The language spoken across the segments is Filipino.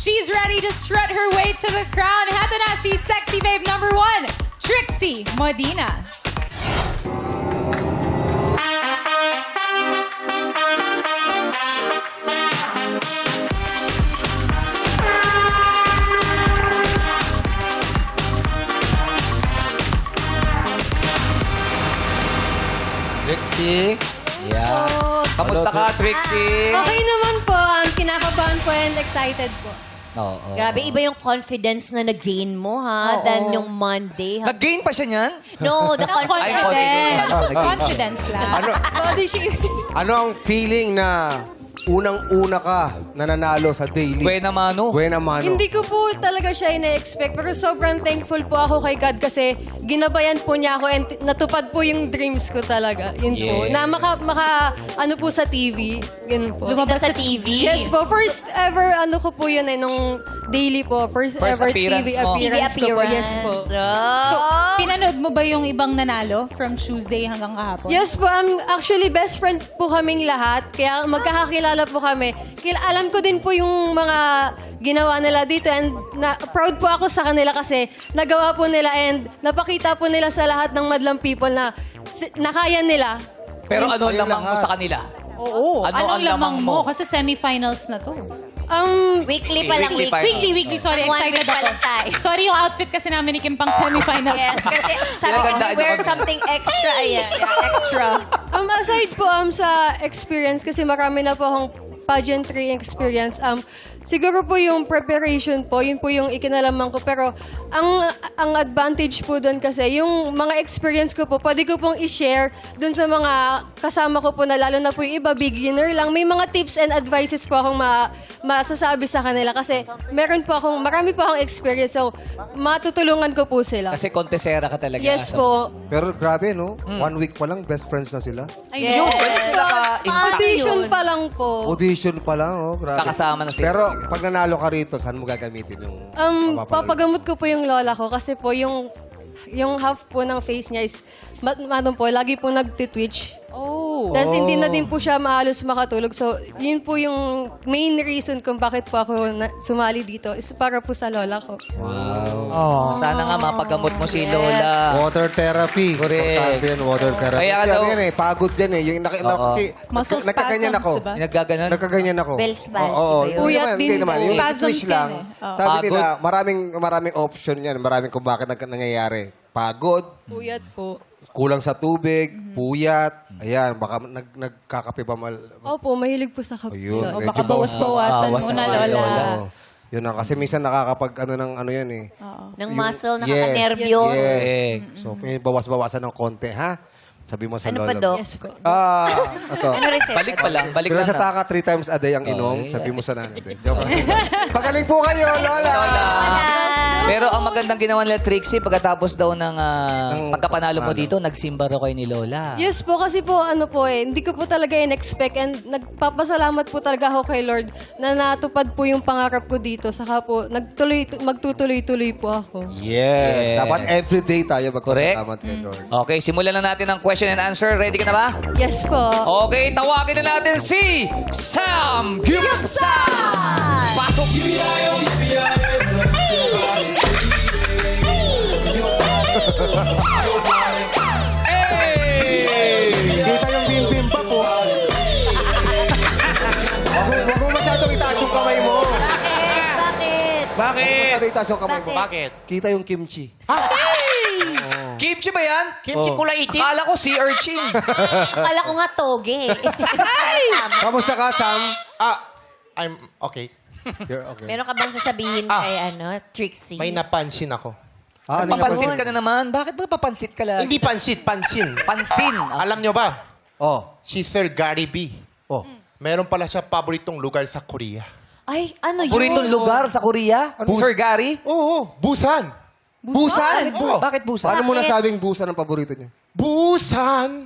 She's ready to strut her way to the crown. Heto na si Sexy Babe number 1, Trixie Modina. Trixie. Yeah. Kamusta ka, Trixie? Okay naman po. Kinakabahan po and excited po. Oo. Grabe, iba yung confidence na nag-gain mo, ha? Than yung Monday. Nag-gain pa siya niyan? No, the confidence. Confidence lang. Body shape. Ano ang feeling na unang-una ka nananalo sa daily? Buena mano. Buena mano. Hindi ko po talaga siya ina-expect. Pero sobrang thankful po ako kay God kasi ginabayan po niya ako and natupad po yung dreams ko talaga. Yun po. Yeah. Na ano po sa TV. Yun po. Lumabas sa TV. Yes po. First ever ano ko po yun nung daily po. First First ever appearance TV mo. appearance ko po. Yes po. Pinanood mo ba yung ibang nanalo from Tuesday hanggang kahapon? Yes po, actually best friend po kaming lahat. Kaya magkakakilala po kami. Alam ko din po yung mga ginawa nila dito and proud po ako sa kanila kasi nagawa po nila and napakita po nila sa lahat ng madlang people na nakaya nila. Pero ano lamang mo sa kanila? Oo. Ano Anong ang lamang lamang mo? mo? Kasi semifinals na to. Weekly pa lang, Weekly pa. Weekly. Sorry, One excited week pa ako. lang tayo. Sorry, yung outfit kasi namin ni Kim pang semifinals. Yes, kasi sabi ko, Pinagandaan wear ako. something extra. Ayan. Extra. Aside po sa experience, kasi marami na po akong pageantry experience, siguro po yung preparation po, yun po yung ikinalaman ko. Pero ang advantage po doon kasi, yung mga experience ko po, pwede ko pong i-share doon sa mga kasama ko po na lalo na po yung iba, beginner lang. May mga tips and advices po akong masasabi sa kanila kasi marami po akong experience. So, matutulungan ko po sila. Kasi kontesera ka talaga. Yes po. Pero grabe, no? 1 week pa lang, best friends na sila. Yes. Yung pwede sila ka-impact. Audition pa lang po. Audition pa lang, oh. Grabe. Kakasama na sila. Pero pag nanalo ka rito, saan mo gagamitin yung mapapanood? Papagamot ko po yung lola ko kasi po yung half po ng face niya is lagi po nagtitwitch. Oh. Tapos hindi na din po siya maalos makatulog. So, yun po yung main reason kung bakit po ako sumali dito is para po sa lola ko. Sana nga mapagamot mo si Lola. Water therapy. Correct. Importante yun, water therapy. Kaya Kasi daw- ano yan pagod yan eh. Yung kasi, Muscle nagkaganyan spasms, ako. diba? Nagkaganon. Nagkaganyan ako. Bell's palsy Oo. ba yun? Hindi Puyat naman, din hindi naman. po. Yung Spasms twitch yan lang. eh. Oo. Sabi nila, Pagod. maraming option yan. Maraming kung bakit nangyayari. Pagod, Puyat po. kulang sa tubig, puyat. Ayan, baka nagkakape pa Opo, mahilig po sa kape. Ayun. O Medyo baka bawas-bawasan bawas mo na na, si Lola. Oo. Yun na, kasi minsan nakakapag ano yan eh. Ng muscle, Yes. nakaka-nervyo. Yes. So, may bawas-bawasan ng konti, ha? Sabi mo sa Ano lola pa, mo. Doc? Yes po. Ito. Ano reseta? Balik pa lang. Balik Kung lang nasa na. taka 3 times a day ang inom, sabi mo sa nanay. Joke lang. Pagaling po kayo, Lola! Pero ang magandang ginawa nila Trixie, pagkatapos daw ng pagkapanalo mo dito, nagsimba raw kayo ni Lola. Yes po, kasi po hindi ko po talaga in-expect and nagpapasalamat po talaga ako kay Lord na natupad po yung pangarap ko dito. Saka po, magtutuloy-tuloy po ako. Yes. Yes. Dapat everyday tayo Correct. magpasalamat kay Lord. Okay, simulan na natin ang question and answer. Ready ka na ba? Yes po. Okay, tawagin na natin si Sam Gyupsang! Pasok! Kita yung bim-bim pa po. Wag mo masyadong itaas yung kamay mo. Bakit? Bakit? Masyadong itaas yung kamay mo. Bakit? Kita yung kimchi. Kimchi ba yan? Kimchi kulay itim? Akala ko sea urchin. Akala ko nga toge. Kamusta ka, Sam? I'm okay. You're okay. Meron ka bang sasabihin kay Trixie? May napansin ako. Ano Papansit naman? ka na naman. Bakit ba papansit ka lang? Hindi pansit, pansin. Pansin. Alam nyo ba, Oh. si Sir Gary B. Oh. Meron pala siya paboritong lugar sa Korea. Ay, ano yun? Paboritong lugar sa Korea? Sir Gary? Oo, Busan. Busan? Oo. Bakit busa? Paano mo nasabing busan ang paborito niya? Busan!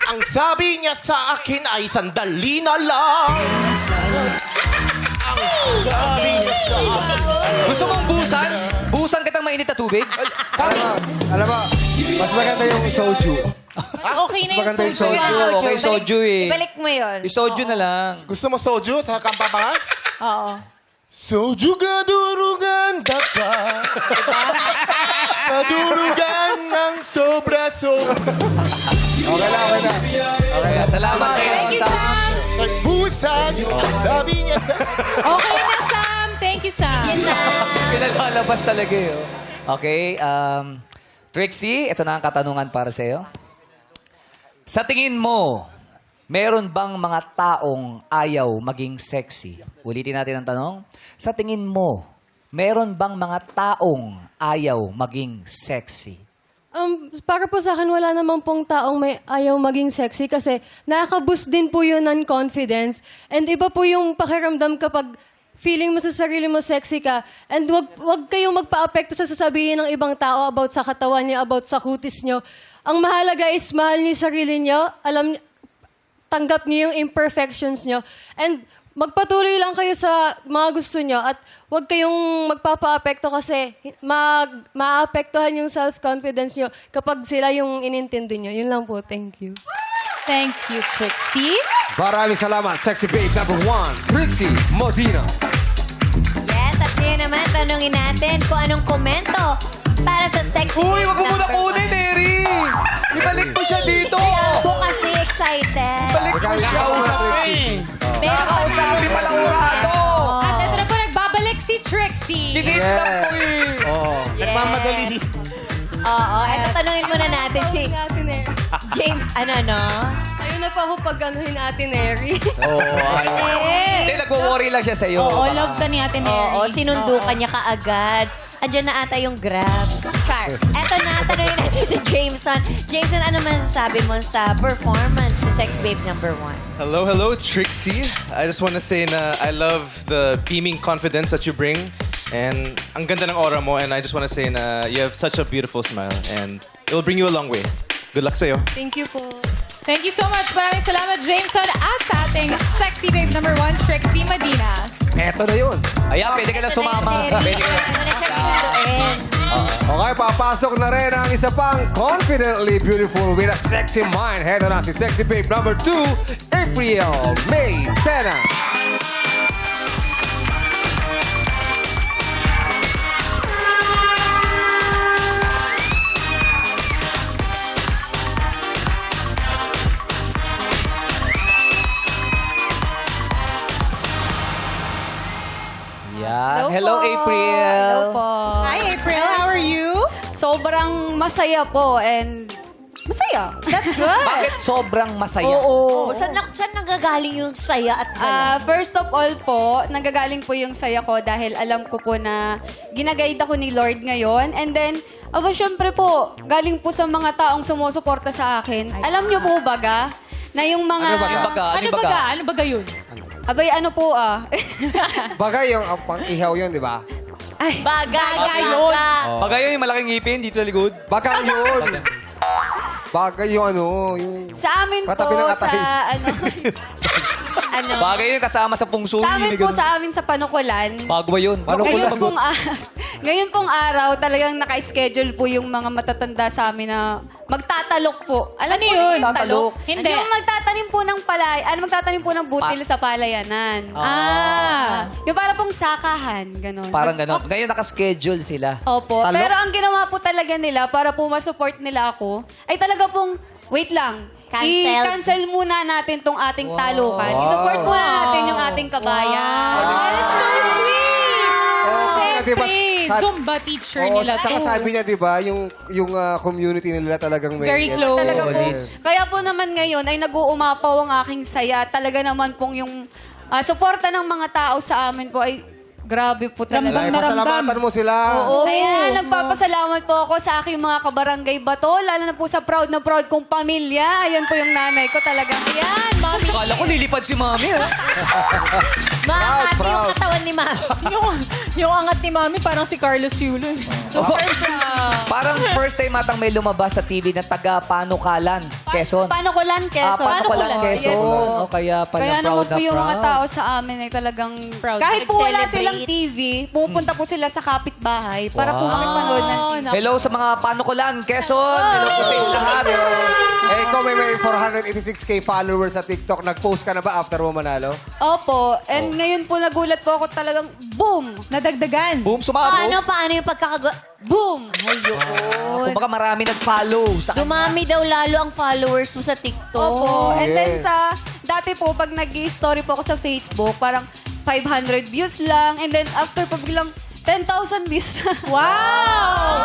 Ang sabi niya sa akin ay sandali na lang. Ang sabi niya sa akin. Gusto mong busan? Busan kitang mainit na tubig? Alam mo, mas maganda yung soju. Okay na Mas maganda yung soju. Okay, soju eh. Ibalik mo yun. Isoju na lang. Gusto mo soju sa Kampapangan? Oo. Sojuga durugan daka. Kadurugan ng sobra-sobra. Okay na. Kaya salamat sa iyo, Thank you, Sam. Sam. Nagbusan. Sabi niya sa... Okay na, Sam. Thank you, Sam. Pinalalabas talaga eh. Oh. Okay, Trixie, ito na ang katanungan para sa iyo. Sa tingin mo, meron bang mga taong ayaw maging sexy? Ulitin natin ang tanong. Sa tingin mo, meron bang mga taong ayaw maging sexy? Para po sa akin, wala naman pong taong may ayaw maging sexy kasi nakaka-boost din po yun ng confidence. And iba po yung pakiramdam kapag feeling mo sa sarili mo sexy ka. And wag kayong magpa-apekto sa sasabihin ng ibang tao about sa katawan niyo, about sa kutis niyo. Ang mahalaga is mahal niyo yung sarili niyo, tanggap niyo yung imperfections niyo. And magpatuloy lang kayo sa mga gusto nyo at huwag kayong magpapa-apekto kasi maapektuhan yung self-confidence nyo kapag sila yung inintindi nyo. Yun lang po. Thank you. Thank you, Trixie. Maraming salamat, sexy babe number 1, Trixie Modena. Yes, at ngayon naman, tanungin natin kung anong komento para sa sexy. Uy, wag mo muna number kunin, one. Eri! Ibalik mo siya dito! Kaya ako kasi excited. Ibalik mo siya! Meron pa Sabi pala urado! At ito na po, nagbabalik si Trixie. Linit lang po eh! Nagmamadali. Oo, eto tanungin muna natin si Ate Neri. James, ano? Ayun na po ako pag-anuhin Ate Neri. Hindi, nagwo-worry lang siya sa'yo. Oo, love ka ni Ate Mary. Oo, sinundo ka niya kaagad. Andyan na ata yung Grab. Char. Eto na, tanungin natin si Jameson. Jameson, ano masasabi mo sa performance ni Sex Babe number 1? Hello, Trixie. I just want to say na I love the beaming confidence that you bring. And ang ganda ng aura mo. And I just want to say na you have such a beautiful smile. And it will bring you a long way. Good luck sa'yo. Thank you po. Thank you so much. Maraming salamat, Jameson. At sa ating Sexy Babe number 1, Trixie Medina. Eto na yun. Ayan, pwede ka na sumama. Pwede ka na. Ano na siya sunduin? Okay, papasok na rin ang isa pang confidently beautiful with a sexy mind. Heto na si sexy babe number 2, April May Tena. Yan. Hello, April. Hello po. Hi, April. How are you? Sobrang masaya po and masaya. That's good. Bakit sobrang masaya? Oo. Saan nagagaling yung saya at First of all po, nagagaling po yung saya ko dahil alam ko po na ginaguide ako ni Lord ngayon. And then, syempre po, galing po sa mga taong sumusuporta sa akin. Alam niyo po baga, na yung mga... Ano baga? Ano baga yun? Abay, ano po Bagay yung pang-ihaw yun, di ba? Bagay yun. Bagay yun yung malaking ngipin dito sa likod. Bagay yun. Bagay yung yung... Sa amin po, Katabi ng atay. Bagay yun kasama sa pungso. Sa amin po, sa amin sa Panukulan, Bago ba yun? ngayon pong araw, talagang naka-schedule po yung mga matatanda sa amin na magtatalok po. Alam Ano po yun? yung talok? Hindi. Yung magtatanim po ng magtatanim po ng butil sa palayanan. Yung para pong sakahan, gano'n. Parang ganon. Ngayon nakaschedule sila. Opo. Talok? Pero ang ginawa po talaga nila para po masupport nila ako, ay talaga pong, wait lang, i-cancel muna natin tong ating talukan. I-support muna natin yung ating kabayan. That's so sweet. diba, Siyempre, Zumba teacher Oo, nila. tsaka sabi niya, di ba, yung community nila talagang may... Very close. Talaga po. Kaya po naman ngayon ay nag-uumapaw ang aking saya. Talaga naman pong yung suporta ng mga tao sa amin po ay grabe po talaga. Ay, pasalamatan mo sila. Kaya nagpapasalamat po ako sa aking mga kabarangay bato, lalo na po sa proud na proud kong pamilya. Ayan po yung nanay ko talaga. Ayan, mami. Kala ko lilipad si mami, ha? Maangati Proud. yung katawan ni Mami. Yung angat ni Mami parang si Carlos Yulo. Parang first time atang may lumabas sa TV na taga-panukalan. Quezon. Panukulan, Quezon. Panukulan, Quezon. Yes po. O, kaya pala Kaya proud naman na po yung mga proud. tao sa amin ay talagang Proud. kahit po wala Nag-celebrate. silang TV, pupunta po sila sa kapitbahay para po makipanood ng TV. Hello sa mga panukulan, Quezon. Hello po sa inyong lahat. Eh, ikaw may 486k followers sa TikTok. Nag-post ka na ba after mo manalo? Opo. And ngayon po nagulat po ako talagang boom! Nadagdagan. Boom, sumabog. Paano yung Boom! Kumbaga marami nag-follow sa kanya. Dumami daw lalo ang followers mo sa TikTok. Opo. And then yes. dati po, pag nag-story po ako sa Facebook, parang 500 views lang. And then after po biglang 10,000 views na. Wow!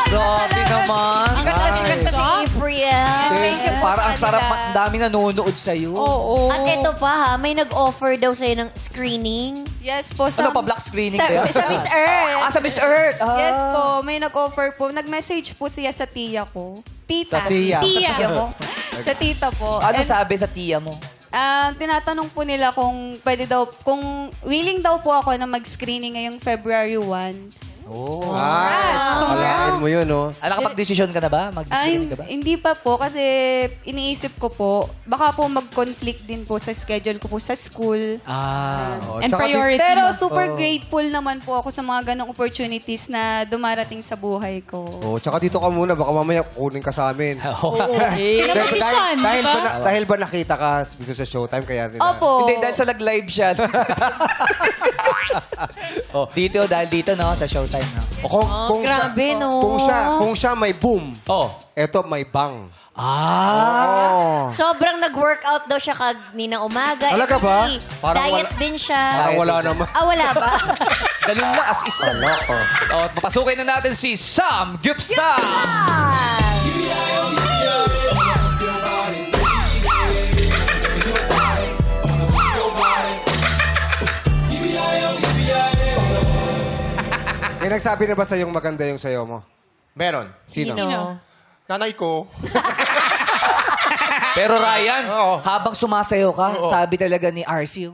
Grabe naman. Ang ganda si April. Thank you po Para ang sa sarap, kanila. ang dami nanonood sa'yo. Oo. At ito pa ha, may nag-offer daw sa'yo ng screening. Yes po. Ano pa, black screening Sa, ba? sa Miss Earth. Ah, sa Miss Earth. Ah. Yes po, may nag-offer po. Nag-message po siya sa tiya ko. Tita. Sa tiya. Tiya. Sa tiya mo? Sa tita po. Ano And, sabi sa tiya mo? tinatanong po nila kung pwede daw, kung willing daw po ako na mag-screening ngayong February 1. Oh. Alain mo yun, no? Nakapag-desisyon ka na ba? Mag-screening ka ba? Hindi pa po kasi iniisip ko po, baka po mag-conflict din po sa schedule ko po sa school. Oh, And tsaka priority Pero mo. super grateful naman po ako sa mga ganong opportunities na dumarating sa buhay ko. Oh, tsaka dito ka muna. Baka mamaya kunin ka sa amin. Pinaposisyon, di ba? Dahil ba nakita ka dito sa Showtime kaya nila? Opo. Hindi, dahil sa nag-live siya. Dito, dahil dito, no? Sa Showtime, no? O kung grabe, siya, no? Kung siya may boom, Oh. eto may bang. Ah! Oh. Sobrang nag-workout daw siya kaninang umaga. Talaga ba? Actually, Parang diet wala- din siya. Parang wala naman. Ah, wala ba? Ganun lang, as is na. Oh, papasukin na natin si Sam Gipsa! May nagsabi na ba sa'yong maganda yung sayo mo? Meron. Sino? Nanay ko. Pero Ryan, Oo. habang sumasayo ka, sabi talaga ni RC,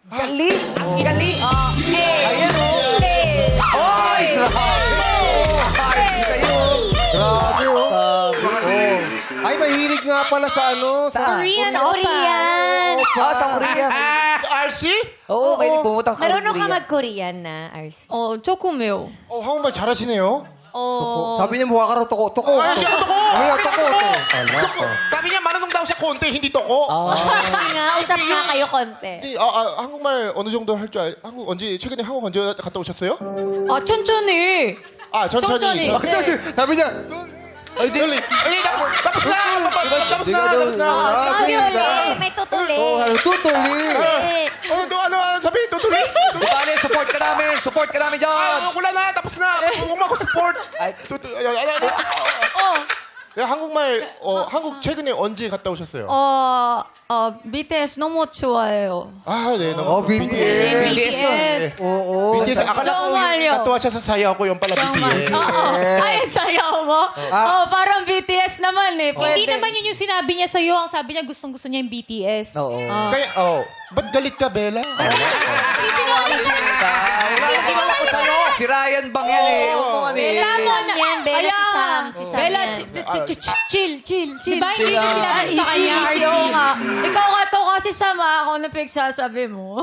galing! Ang galing! Ayan, oh! Oy! Grabe! RC sa'yo! Grabe, oh. Ay, mahilig nga pala sa ano. Saan? Sa Korean. Sa Korea. RC? Oo, may pumunta ka Marunong ka Korea. mag-Korean na, RC. 조금요. 한국말 잘하시네요. Sabi niya mukha ka raw toko. Toko. Ay, hindi ako toko! Ay, toko. Toko. Sabi niya, marunong daw siya konti, hindi toko. nga, usap nga kayo konti. 한국말 어느 정도 할 줄 최근에 한국 언제 갔다 오셨어요? 천천히. 천천히. Sabi niya, tapos na. Sorry ulit, may tutuli. tutuli. ano, sabi, tutuloy. Di bale, support ka namin dyan! wala na, tapos na. Huwag mo ako support. Ay. 한국말, 한국 최근에 언제 갔다 오셨어요? BTS 너무 좋아해요. 네, Oh, BTS. BTS. Oo. BTS, akala ko yung 갔다 오셔서 saya ko yung pala BTS. Ay, sayaw mo? Parang BTS naman eh. Hindi naman yun yung sinabi niya sa'yo. Ang sabi niya, gustong-gusto niya yung BTS. Oo. Kaya, ba't galit ka, Bella? Si Ryan bang yan eh? Huwag mo ano eh. Yan, Bella, si Sam. Si Sam Bella, yan. chill. Diba hindi niya sinabi sa kanya, RC? Ikaw ka to kasi sama ako na pinagsasabi mo.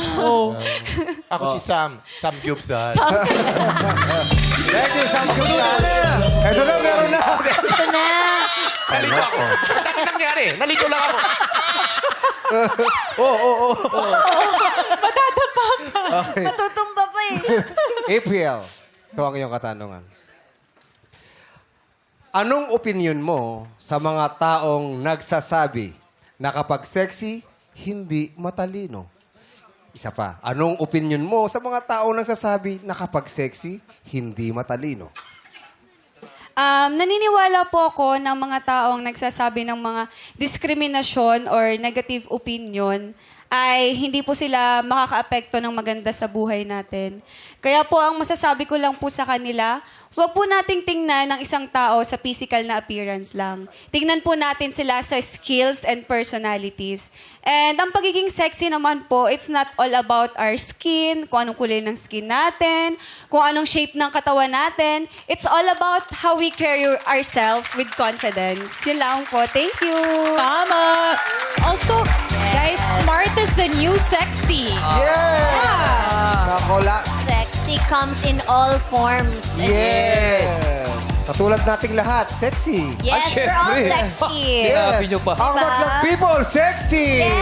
Ako si Sam Gupsdal. Thank you, Sam Gupsdal. Ito na, meron na. Ito na. Nalito ako. Bakit nangyari? Nalito lang ako. Okay. Matutumba pa eh. April, ito ang iyong katanungan. Anong opinion mo sa mga taong nagsasabi na kapag sexy, hindi matalino? Isa pa, anong opinion mo sa mga taong nagsasabi na kapag sexy, hindi matalino? Naniniwala po ako ng mga taong nagsasabi ng mga diskriminasyon or negative opinion ay hindi po sila makakaapekto ng maganda sa buhay natin. Kaya po ang masasabi ko lang po sa kanila, huwag po nating tingnan ng isang tao sa physical na appearance lang. Tingnan po natin sila sa skills and personalities. And ang pagiging sexy naman po, it's not all about our skin, kung anong kulay ng skin natin, kung anong shape ng katawan natin. It's all about how we carry ourselves with confidence. Yun lang po. Thank you. Tama. Also, guys, smart is the new sexy. Yes! Kakola. Sexy comes in all forms. Yes! Katulad nating lahat, sexy. Yes, we're all sexy. Sinabi nyo pa. Ang Madlang people, sexy! Yes!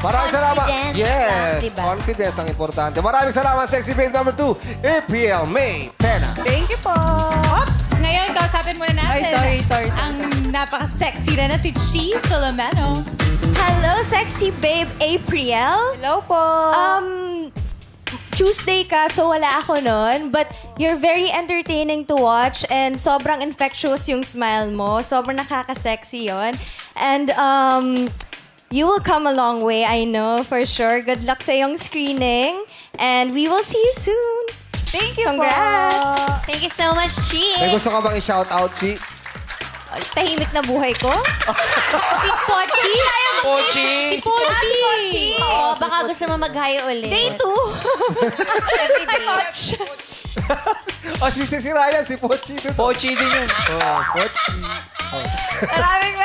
Maraming salamat. Confidence Yes. lang, diba? Confidence ang importante. Maraming salamat, sexy babe number 2, April May Tena. Thank you po. Oops! Ngayon, kausapin muna natin. Ay, sorry. Ang napaka-sexy na si Chi Filomeno. Hello, sexy babe April. Hello po. Tuesday ka, so wala ako nun. But you're very entertaining to watch and sobrang infectious yung smile mo. Sobrang nakaka-sexy yon. And you will come a long way, I know, for sure. Good luck sa iyong screening. And we will see you soon. Thank you Congrats. Thank you so much, May Chi. gusto ka bang i-shout out, Chi? Tahimik na buhay ko. Si Pochi. Pochi! Si Pochi. Oo, baka gusto mo mag-hi ulit. Day 2. Every day. Oh, si Ryan, si Pochi. dito. Pochi din yun. Oh, Pochi. Maraming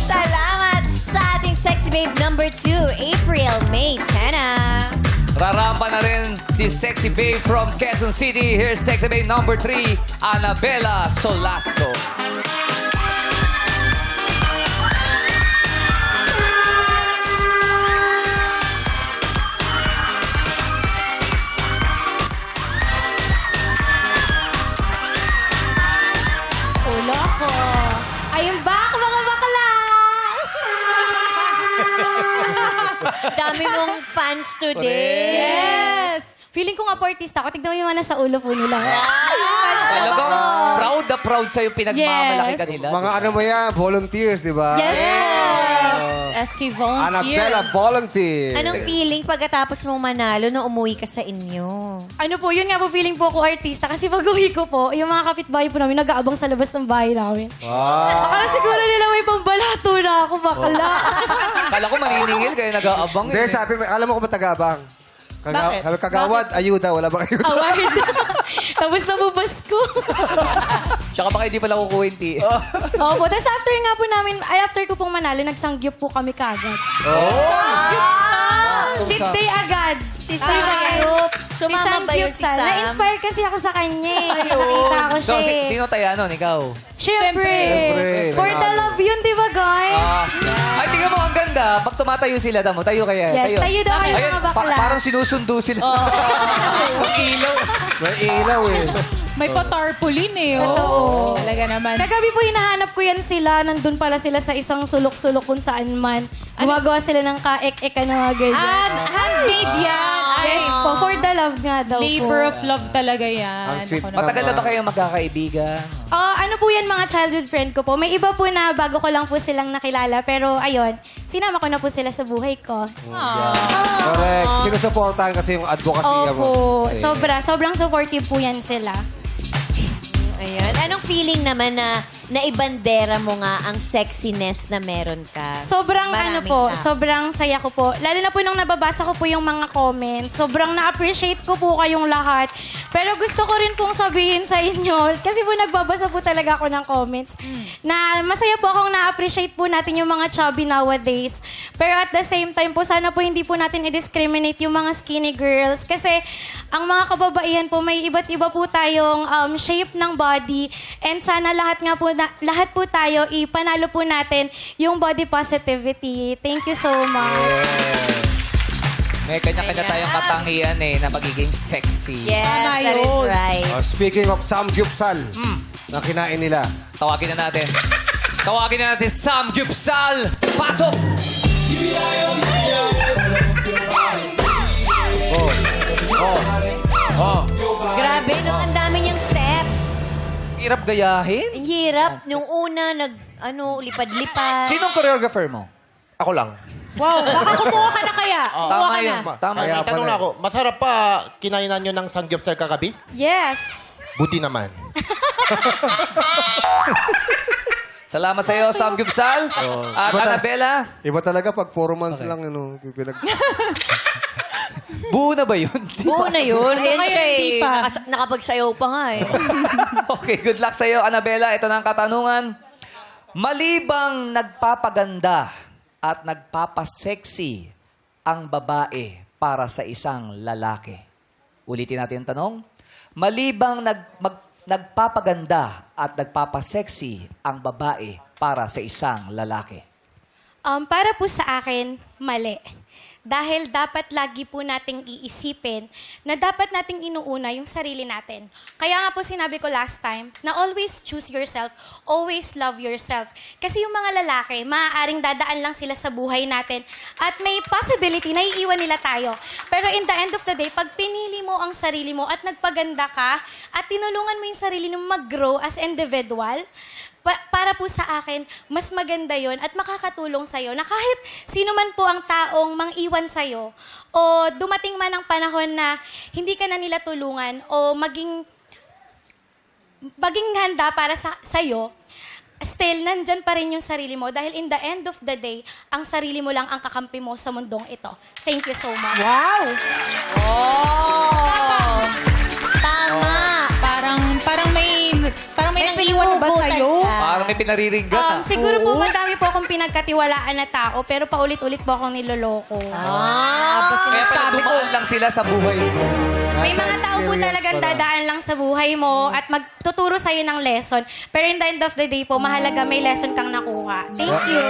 salamat sa ating sexy babe number 2, April May Tena. Raramba na rin si Sexy Babe from Quezon City. Here's Sexy Babe number 3, Annabella Solasco. Ulo ako. I'm back, mga bakla! Dami mong fans today. Yes! Feeling ko nga po artista ako. Tignan mo yung mga nasa ulo po nila. Alam ko, proud na proud sa'yo pinagmamalaki ka nila. Mga ano mo yan, volunteers, di ba? Yes! SK Volunteer. Annabella Volunteer. Anong feeling pagkatapos mong manalo nung umuwi ka sa inyo? Ano po, yun nga po feeling po ako artista. Kasi pag uwi ko po, yung mga kapitbahay po namin nag-aabang sa labas ng bahay namin. Akala siguro nila may pambalato na ako, bakla. Kala ko maniningil kaya nag-aabang. Hindi, eh. sabi mo, alam mo kung ba't tagabang? Bakit? Sabi, kagawad, ayuda. Wala bang ayuda? Award. Tapos nabubas ko. Tsaka baka hindi pala kukuha yung tea. Opo. Tapos after nga po namin, after ko pong manalo, nagsangyup po kami kagad. Cheat day agad. Si Sam Group. Sumama ba yun si Sam? Na-inspire kasi ako sa kanya eh. Nakita ko siya So, eh. sino tayo nun? Ikaw? Siyempre. For the nanalo. love yun, di ba guys? Ay, tingnan mo, ang ganda. Pag tumatayo sila, tamo, tayo kaya. Yes, tayo daw kayo Ayun, mga bakla. parang sinusundo sila. Ang ilaw. May ilaw eh. May patarpaulin eh. Oo. Talaga naman. Kagabi po hinahanap ko yan sila. Nandun pala sila sa isang sulok-sulok kung saan man. Gumagawa sila ng kaek-ek na mga ganyan. Handmade yan. Yes po. For the love nga daw Labor po. of love talaga yan. Ang sweet. Matagal na ba kayong magkakaibigan? Ano po yan mga childhood friend ko po. May iba po na bago ko lang po silang nakilala. Pero ayun, sinama ko na po sila sa buhay ko. Correct. Sinusuportahan kasi yung advocacy mo. Opo. Sobrang supportive po yan sila. Ayan. Anong feeling naman na naibandera mo nga ang sexiness na meron ka? Sobrang Maraming sobrang saya ko po. Lalo na po nung nababasa ko po yung mga comments. Sobrang na-appreciate ko po kayong lahat. Pero gusto ko rin pong sabihin sa inyo, kasi po nagbabasa po talaga ako ng comments, na masaya po akong na-appreciate po natin yung mga chubby nowadays. Pero at the same time po, sana po hindi po natin i-discriminate yung mga skinny girls. Kasi ang mga kababaihan po, may iba't iba po tayong shape ng body. And sana lahat po tayo, ipanalo po natin yung body positivity. Thank you so much. May kanya-kanya tayong katangian eh na magiging sexy. Yes, that is right. Speaking of samgyupsal na kinain nila. Tawagin na natin. Tawagin na natin Sam Gyupsal. Pasok! Grabe, no? Ang dami niyang steps. Hirap gayahin. Ang hirap. Nung una, lipad-lipad. Sinong choreographer mo? Ako lang. Wow, baka kumuha ka na kaya. Tama Kumuha ka yun. na. Tama Ay, yun. tanong na ako, masarap pa kinainan nyo ng sangyupsal kagabi? Yes. Buti naman. Salamat sa iyo, Sam Gyupsal. At Iba ta- Annabella, Iba talaga pag 4 months lang, ano, buo na ba yun? Buo na yun. Ayan Ngayon, siya hindi eh. pa. Nakapagsayaw pa nga eh. Okay, good luck sa iyo, Annabella. Ito na ang katanungan. Malibang nagpapaganda at nagpapasexy ang babae para sa isang lalaki. Ulitin natin ang tanong. Malibang nagpapaganda at nagpapasexy ang babae para sa isang lalaki. Para po sa akin, mali. Dahil dapat lagi po nating iisipin na dapat nating inuuna yung sarili natin. Kaya nga po sinabi ko last time na always choose yourself, always love yourself. Kasi yung mga lalaki, maaaring dadaan lang sila sa buhay natin at may possibility na iiwan nila tayo. Pero in the end of the day, pag pinili mo ang sarili mo at nagpaganda ka at tinulungan mo yung sarili mo mag-grow as individual, para po sa akin, mas maganda yon at makakatulong sa'yo na kahit sino man po ang taong mang-iwan sa'yo o dumating man ang panahon na hindi ka na nila tulungan o maging handa para sa'yo, still, nandyan pa rin yung sarili mo dahil in the end of the day, ang sarili mo lang ang kakampi mo sa mundong ito. Thank you so much. Wow! Oh! Tama! Parang may nang-iwan ba pinuhugutan sa'yo? ka. Parang may pinariringgan. Siguro po madami po akong pinagkatiwalaan na tao pero paulit-ulit po akong niloloko. Kaya pala dumaan lang sila sa buhay mo. May mga tao po talagang dadaan lang sa buhay mo at magtuturo sa'yo ng lesson. Pero in the end of the day po, mahalaga may lesson kang nakuha. Thank you.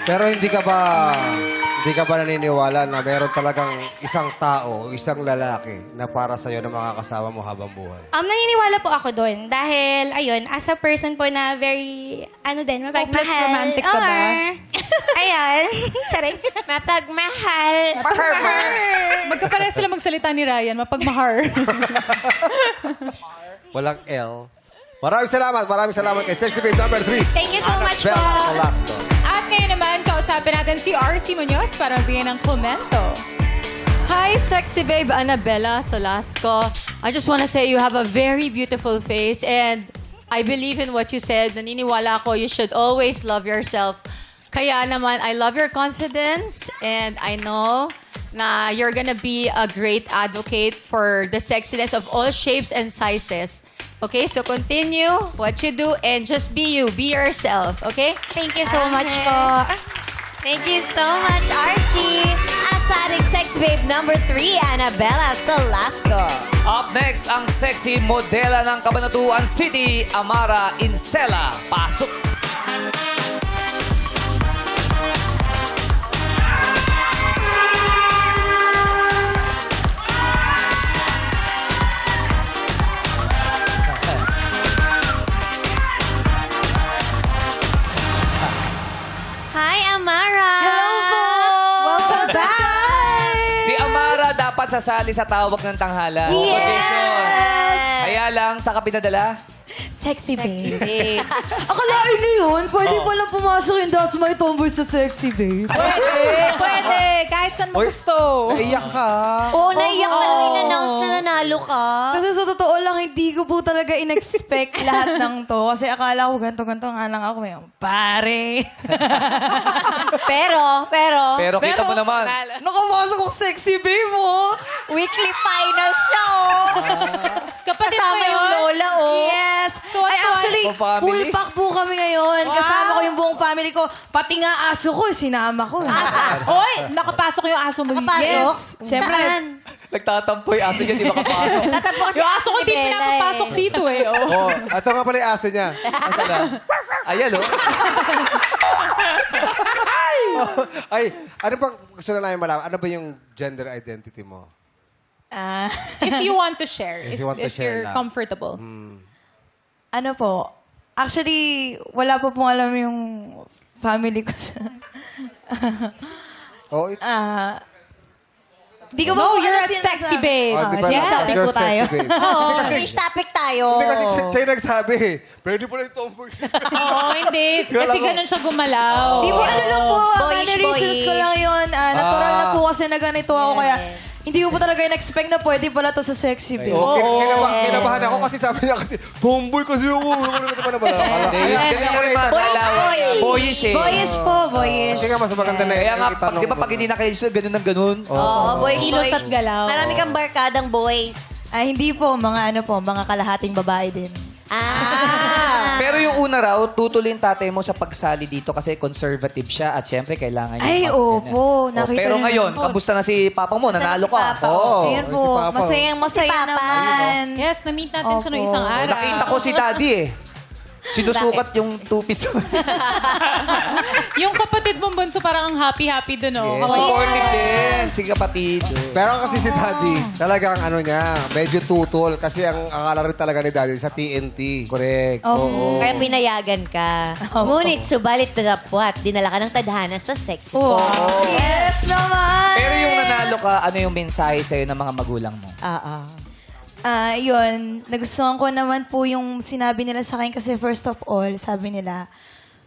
Pero hindi ka ba naniniwala na meron talagang isang tao, isang lalaki na para sa'yo na makakasama mo habang buhay? Naniniwala po ako doon. Dahil, ayun, as a person po na very, mapagmahal. Hopeless romantic ka ba? Ayan. Charing. Mapagmahal. Magkapareha sila magsalita ni Ryan, mapagmahar. Walang L. Maraming salamat kay Sexy Babe number 3. Thank you so much po. Annabella Velasco. At ngayon naman, kausapin natin si RC Munoz para magbigay ng komento. Hi, sexy babe Annabella Solasco. I just want to say you have a very beautiful face and I believe in what you said. Naniniwala ako, you should always love yourself. Kaya naman, I love your confidence and I know na you're gonna be a great advocate for the sexiness of all shapes and sizes. Okay, so continue what you do and just be you. Be yourself, okay? Thank you so much po. Thank you so much, RC. At sa ating sex babe number 3, Annabella Solasco. Up next, ang sexy modela ng Cabanatuan City, Amara Incela. Pasok! Hi, Amara! Hello po! Welcome back! Si Amara dapat sasali sa tawag ng tanghalan. Audition. Kaya lang, sa pinadala? Sexy babe. babe. Akalain na yun? Pwede palang pumasok yung That's My Tomboy sa sexy babe. Pwede. Kahit saan mo gusto. Naiyak ka. Oo, naiyak ka nung in-announce na nanalo ka. Kasi sa totoo lang, hindi ko po talaga in-expect lahat ng to. Kasi akala ko ganito-ganito nga lang ako. Pare. Pero kita mo naman. Nakapasok ko sexy babe mo. Weekly finals siya, oh. Kapatid Kasama mo yung yun? lola, oh. Yes. Ay, actually, Full family? full pack po kami ngayon. Kasama ko yung buong family ko. Pati nga aso ko, sinama ko. Hoy, nakapasok yung aso mo. Nakapasok? Yes. Siyempre, Nagtatampo yung aso niya, di makapasok. Tatampo kasi Yung aso ko ni di Bella, pinapapasok eh. dito eh. Oh. Oh, ito nga pala yung aso niya. Ayan, oh. Ay, ano bang gusto na namin malaman? Ano ba yung gender identity mo? If you want to share. If you want to share you're lang. comfortable. ano po, actually, wala po pong alam yung family ko sa... Oh, Di ko No, po you're a alam sexy sinasabi. babe. Oh, di ba? Change topic You're po tayo. sexy, babe. Hindi kasi, Change topic tayo. hindi kasi siya yung nagsabi. Pwede po lang yung tomboy. Oo, hindi. Kasi ganun siya gumalaw. Di po, ano lang po, Boyish, mannerisms ko boyish. lang yun. Natural na po kasi na ganito ako. Kaya hindi ko po talaga in-expect na pwede pala to sa sexy babe. Oh, kinabahan ako kasi sabi niya kasi, tomboy kasi ako. Ganyan ka rin malalawan. Boyish eh. Boyish po, boyish. Kasi nga, mas maganda na Kaya nga, itanong di ba pag hindi nakailiso, ganun ng ganun? Oo, boy, Kilos boy. at galaw. Marami kang barkadang boys. Ay, hindi po. Mga mga kalahating babae din. Pero yung una raw, tutulin tatay mo sa pagsali dito kasi conservative siya at syempre kailangan niya. Ay, opo. Nakita pero niyo ngayon, naman. kamusta na si Papa mo? Nanalo Si ka. Papa. Oo. Ayan si po. Papa. Masayang-masaya Si Papa. naman. Yes, na-meet natin siya noong Opo. isang araw. Nakita ko si Daddy eh. Sinusukat yung two-piece. Yung kapatid mong bunso parang ang happy-happy dun, oh. Yes. Supportive din. Si kapatid. Pero kasi si Daddy, talagang ano niya, medyo tutol. Kasi ang akala rin talaga ni Daddy sa TNT. Correct. Kaya pinayagan ka. Ngunit, subalit na dapwat, dinala ka ng tadhana sa sexy. Yes naman! Pero yung nanalo ka, ano yung mensahe sa'yo ng mga magulang mo? Yun, nagustuhan ko naman po yung sinabi nila sa akin kasi first of all, sabi nila,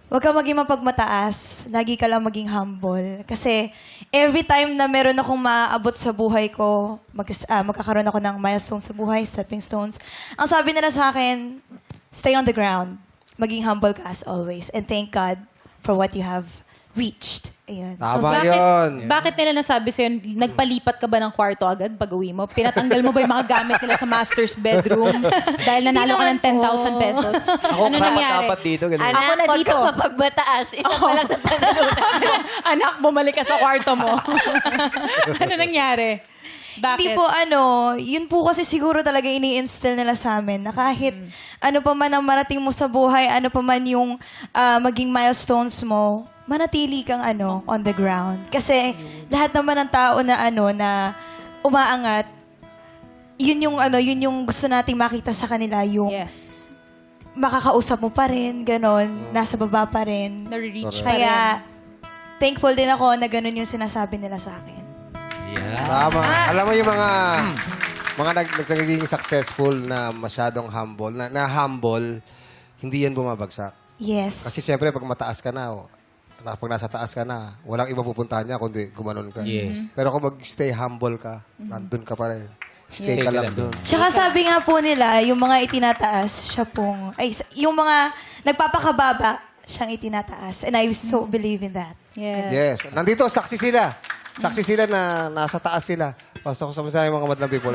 huwag ka maging mapagmataas, lagi ka lang maging humble. Kasi every time na meron akong maaabot sa buhay ko, magkakaroon ako ng milestones sa buhay, stepping stones, ang sabi nila sa akin, stay on the ground, maging humble ka as always, and thank God for what you have reached. Ayun. Tama yun. Bakit nila nasabi sa'yo, nagpalipat ka ba ng kwarto agad pag uwi mo? Pinatanggal mo ba yung mga gamit nila sa master's bedroom dahil nanalo ka ng 10,000 pesos? Ako, Ano nangyari? dapat dito. Ganun. Anak, Ako na huwag dito. ka mapagmataas. Isa pa lang na panalunan. Anak, bumalik ka sa kwarto mo. Ano nangyari? Bakit? Hindi po yun po kasi siguro talaga ini-instill nila sa amin na kahit ano pa man ang marating mo sa buhay, ano pa man yung maging milestones mo, manatili kang on the ground. Kasi lahat naman ng tao na na umaangat, yun yung gusto nating makita sa kanila, yung Yes. makakausap mo pa rin, ganon, nasa baba pa rin. Nare-reach pa rin. Kaya thankful din ako na ganon yung sinasabi nila sa akin. Tama. Alam mo yung mga naging successful na masyadong humble, na humble, hindi yan bumabagsak. Yes. Kasi siyempre, pag mataas ka na, pag nasa taas ka na, walang ibang pupuntahan niya kundi gumanon ka. Yes. Pero kung mag-stay humble ka, nandun ka pa rin. Stay ka lang dun. Tsaka sabi nga po nila, yung mga itinataas, siya pong, yung mga nagpapakababa, siyang itinataas. And I so believe in that. Yes. Nandito, saksi sila. Saksi sila na nasa taas sila. Pasok sa mga madlang people.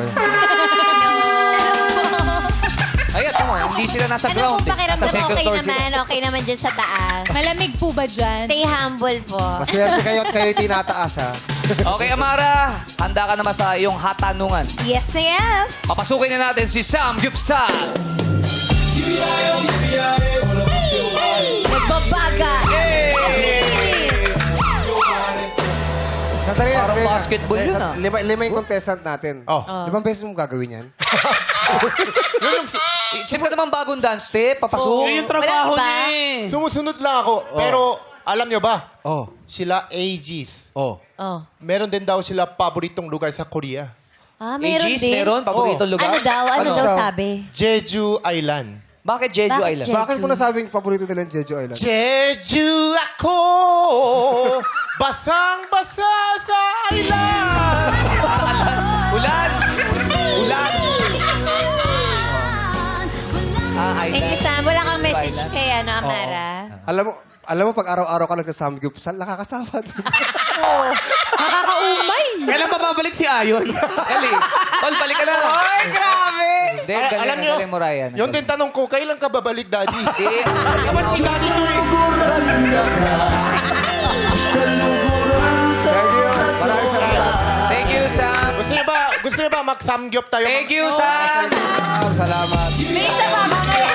Ay, tama. Hindi sila nasa Ano ground. kung pakiramdam Nasa second okay floor sila. naman? Okay naman dyan sa taas. Malamig po ba dyan? Stay humble po. Maswerte kayo at kayo tinataas, ha? Okay, Amara. Handa ka naman sa iyong hatanungan. Yes na yes! Papasukin na natin si Sam Gupsal. Nagbabaga. Sandali lang, Parang sandali lang. basketball yun, ah. Lima yung contestant natin. Limang beses mo gagawin yan? Isip ka naman bagong dance step. Papasok. Yun yung trabaho Walang iba? niya eh. Sumusunod lang ako. Pero, alam nyo ba? Oh. Sila AGs. Oh. Oh. Meron din daw sila paboritong lugar sa Korea. Meron AGs, din. meron? Paborito lugar? Ano daw sabi? Jeju Island. Bakit Jeju Bakit Island? Jeju? Bakit mo nasabing paborito nila yung Jeju Island? Jeju ako, basang-basa sa island. Ulan! Ulan! Thank you, Island. Sam. Wala kang message kay Amara. Alam mo, pag araw-araw ka nagsasamgyup, saan nakakasama? Nakakaumay! Kailan pa babalik si Ayon? Kali. Tol, balik ka na. Ay, grabe! Hindi, Alam nyo, galing mo, Ryan. yun din tanong ko, kailan ka babalik, Daddy? Eh, Naman si Daddy to eh. Thank you. Maraming salamat. Thank you, Sam. Gusto niyo ba mag-samgyup tayo? Thank you, Sam. Salamat. May isa pa mamaya.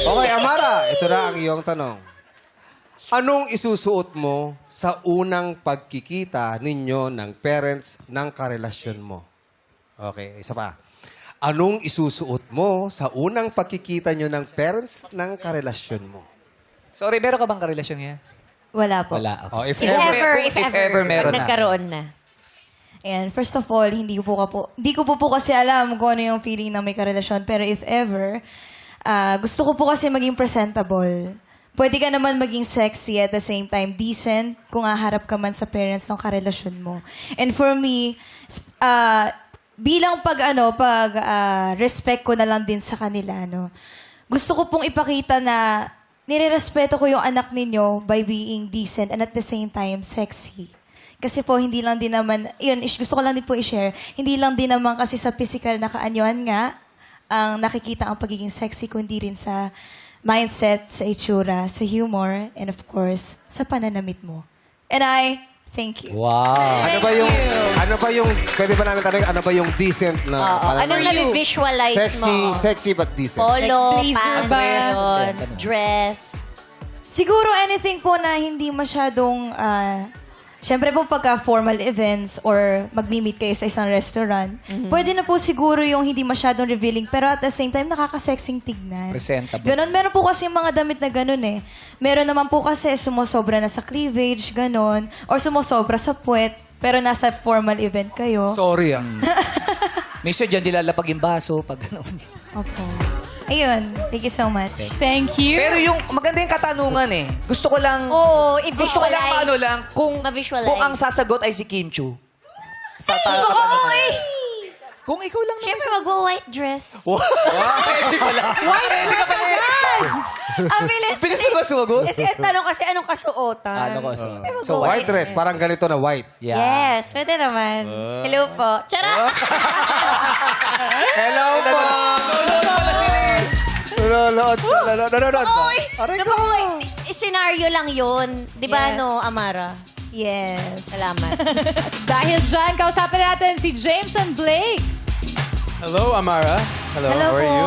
Okay, Amara, ito na ang iyong tanong. Anong isusuot mo sa unang pagkikita ninyo ng parents ng karelasyon mo? Okay, isa pa. Anong isusuot mo sa unang pagkikita nyo ng parents ng karelasyon mo? Sorry, meron ka bang karelasyon ngayon? Wala po. Wala. Okay. Oh, If ever If ever meron pag na. nagkaroon na. And first of all, hindi ko po kasi alam kung ano yung feeling na may karelasyon. Pero if ever, gusto ko po kasi maging presentable. Pwede ka naman maging sexy at the same time decent kung haharap ka man sa parents ng karelasyon mo. And for me, bilang respect ko na lang din sa kanila, no? Gusto ko pong ipakita na nirerespeto ko yung anak ninyo by being decent and at the same time sexy. Kasi po, hindi lang din naman, gusto ko lang din po i-share, hindi lang din naman kasi sa physical na kaanyuan nga, ang nakikita ang pagiging sexy, kundi rin sa mindset, sa itsura, sa humor, and of course, sa pananamit mo. And I thank you. Wow. Ano ba yung, pwede ba namin tanong, ano ba yung decent na? Anong na-visualize mo? Sexy but decent. Polo, Like blazer ba? pants, dress. Siguro anything po na hindi masyadong, syempre po pagka formal events or magmi-meet kayo sa isang restaurant, pwede na po siguro yung hindi masyadong revealing pero at the same time nakaka-sexing tignan. Presentable. Ganon. Meron po kasi mga damit na ganon eh. Meron naman po kasi sumosobra na sa cleavage, ganon. Or sumosobra sa puwet, pero nasa formal event kayo. Sorry Minsan dyan nilalapag yung baso pag gano'n. Opo. Ayun. Thank you so much. Thank you. Pero yung maganda yung katanungan eh. Gusto ko lang... Oo, Gusto ko lang i-visualize. ano lang, Ma-visualize. kung ang sasagot ay si Kim Chu. Sa katanungan. Kung ikaw lang naman. Siyempre, mag-white dress. Pwede pala. White dress agad! Ang bilis. Bilis mo ba sumagot? Kasi tanong kasi anong kasuotan? Ano ko? So, White dress, parang ganito na white. Yeah. Yes, pwede naman. Hello po. Charot! Hello po! Nanonood ba? Uy! Scenario lang yun. Di ba, no, Amara? Yes. Salamat. Dahil dyan, kausapin natin si Jameson Blake. Hello, Amara. Hello, how are you?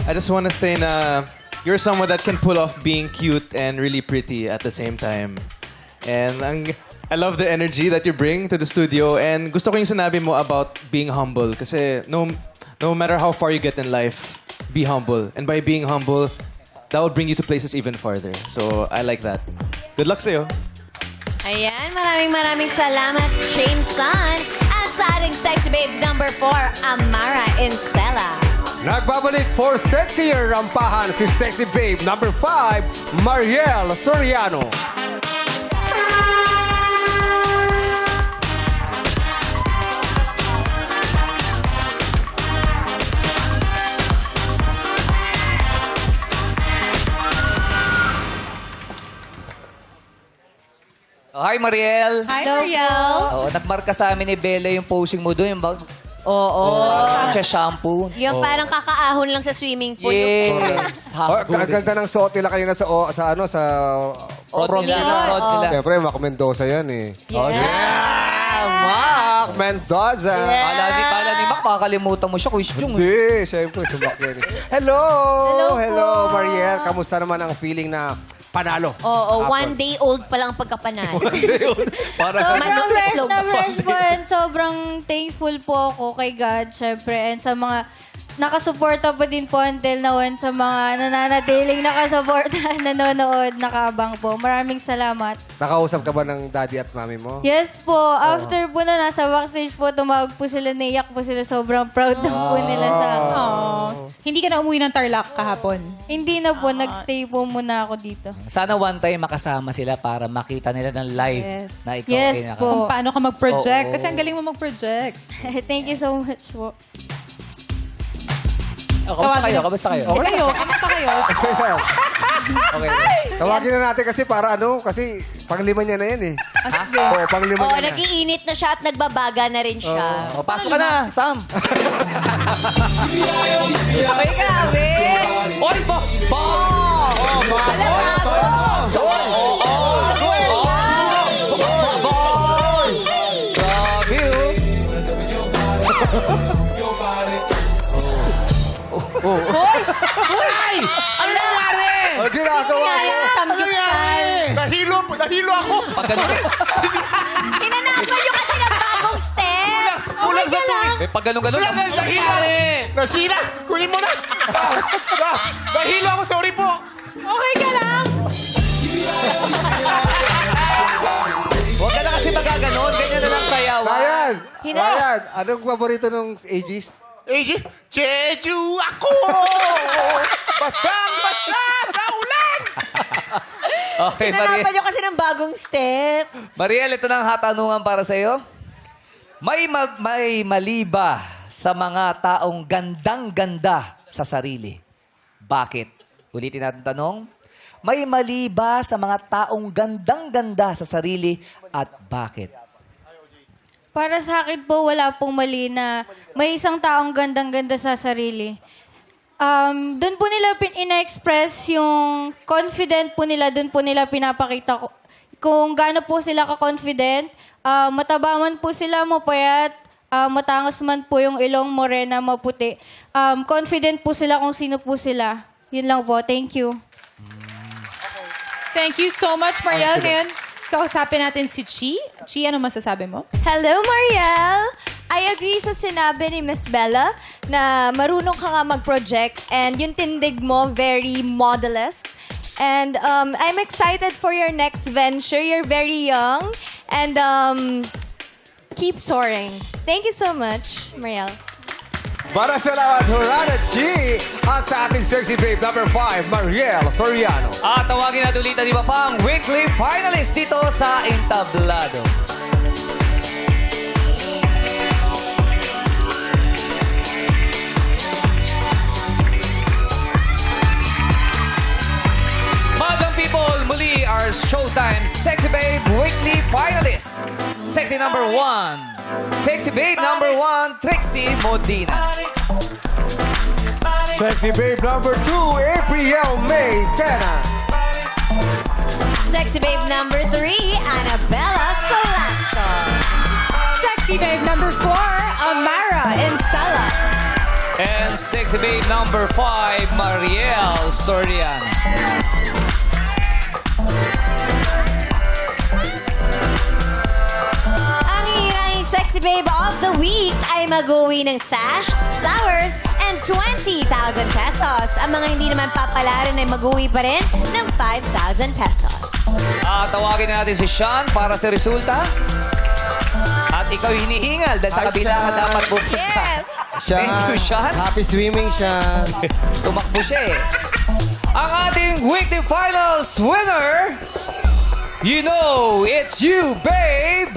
I just want to say na you're someone that can pull off being cute and really pretty at the same time. And I love the energy that you bring to the studio. And gusto ko yung sinabi mo about being humble. Kasi no matter how far you get in life, be humble. And by being humble, that will bring you to places even farther. So I like that. Good luck sa'yo. Ayan, maraming salamat, Jameson. At sa ating sexy babe number 4, Amara Incela. Nagbabalik for sexier rampahan si sexy babe number 5, Mariel Soriano. Oh, hi, Mariel. Hi, Mariel. Oo, nagmarka sa amin ni Bella yung posing mo doon. Yung Oo. siya shampoo. Yung parang kakaahon lang sa swimming pool. Yes. Oh, ang ganda ng suot nila kanina sa Rod nila. Siyempre, Mac Mendoza yan eh. Yeah. Mac Mendoza! Kala ni Mac, makakalimutan mo siya. Quiz yung. Hindi, siyempre, sumak yan eh. Hello! Hello po. Mariel. Kamusta naman ang feeling na panalo? Oo, 1 day old pa lang ang pagkapanalo. Parang Manok Sobrang itlog na pa. fresh po and sobrang thankful po ako kay God, syempre, and sa mga nakasuporta po din po until now sa mga nananatiling nakasuporta, nanonood, nakaabang po. Maraming salamat. nakausap ka ba ng daddy at mami mo? Yes po, after po na nasa backstage po, tumawag po sila, naiyak po sila. Sobrang proud na po nila sa akin. Hindi ka na umuwi ng Tarlac kahapon. Hindi na po, nagstay po muna ako dito. Sana one time makasama sila para makita nila ng live na ikaw Yes ay naka... po. Kung paano ka mag-project. Oo. Kasi ang galing mo mag-project. Thank you so much po. Oh, kamusta kayo? Okay kayo? Kamusta kayo? Okay. Tawagin na natin kasi para kasi panglima niya na yan eh. Sige. Oo, panglima Oo, niya na. nag-iinit na siya at nagbabaga na rin siya. Oh, pasok ka na, Sam. Ay, grabe! Oy, ba? Grabe, Ano nangyari? Ang ginagawa mo? Samgyupsal. Nahilo ako. Hinanapan nyo kasi ng bagong step. Kulang sa tubig. May pag ganun-ganun. Nahilo. Nasira. Kunin mo na. Nahilo ako. Sorry po. Okay ka lang? Huwag ka na kasi magaganon. Ganyan na lang sayawan. Ryan, Ryan, anong paborito ng Aegis? AJ, Jeju ako! Bastang-basta sa ulan! Okay, Tinanapan nyo kasi ng bagong step. Mariel, ito na ang hatanungan para sa iyo. May mali ba sa mga taong gandang-ganda sa sarili? Bakit? Ulitin natin tanong. May mali ba sa mga taong gandang-ganda sa sarili at bakit? Para sa akin po, wala pong mali na may isang taong gandang-ganda sa sarili. Doon po nila ina-express yung confident po nila, doon po nila pinapakita kung gaano po sila ka-confident. Mataba man po sila, mapayat, matangos man po yung ilong, morena, maputi. Confident po sila kung sino po sila. Yun lang po. Thank you. Thank you so much, Mariel. Ngayon, kausapin natin si Chi. Chi, ano masasabi mo? Hello, Mariel! I agree sa sinabi ni Miss Bella na marunong ka nga mag-project and yung tindig mo very modelesque. And I'm excited for your next venture. You're very young and keep soaring. Thank you so much, Mariel. Para sa lahat, Hurrana G! At sa ating sexy babe number 5, Mariel Soriano. At tawagin natin ulit ang iba pang weekly finalist dito sa Entablado. Madam people, muli our Showtime Sexy Babe weekly finalists. Sexy number 1. Sexy Babe number 1, Trixie Modina. Sexy babe number 2, April May Tena. Sexy babe number 3, Annabella Solasco. Sexy babe number 4, Amara Insala. And Sexy Babe number 5, Mariel Soriano. Ang hirang Sexy Babe of the Week ay mag-uwi ng sash, flowers, and 20,000 pesos. Ang mga hindi naman papalaran ay mag-uwi pa rin ng 5,000 pesos. Tawagin natin si Sean para sa resulta. At ikaw hinihingal dahil sa Hi, kabila ka Sean. dapat pupunta. Yes! Thank you, Sean. Happy swimming, Sean. Tumakbo siya eh. Ang ating weekly finals winner, you know, it's you, babe!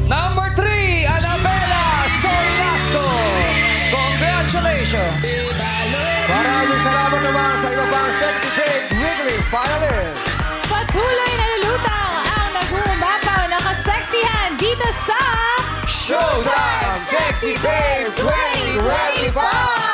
Number 3, Annabella Solasco. Congratulations! Maraming salamat naman sa iba pang sexy babe weekly finalist. Patuloy na lulutang ang nag-uumapaw na kaseksihan dito sa Showtime Sexy Babe 2025!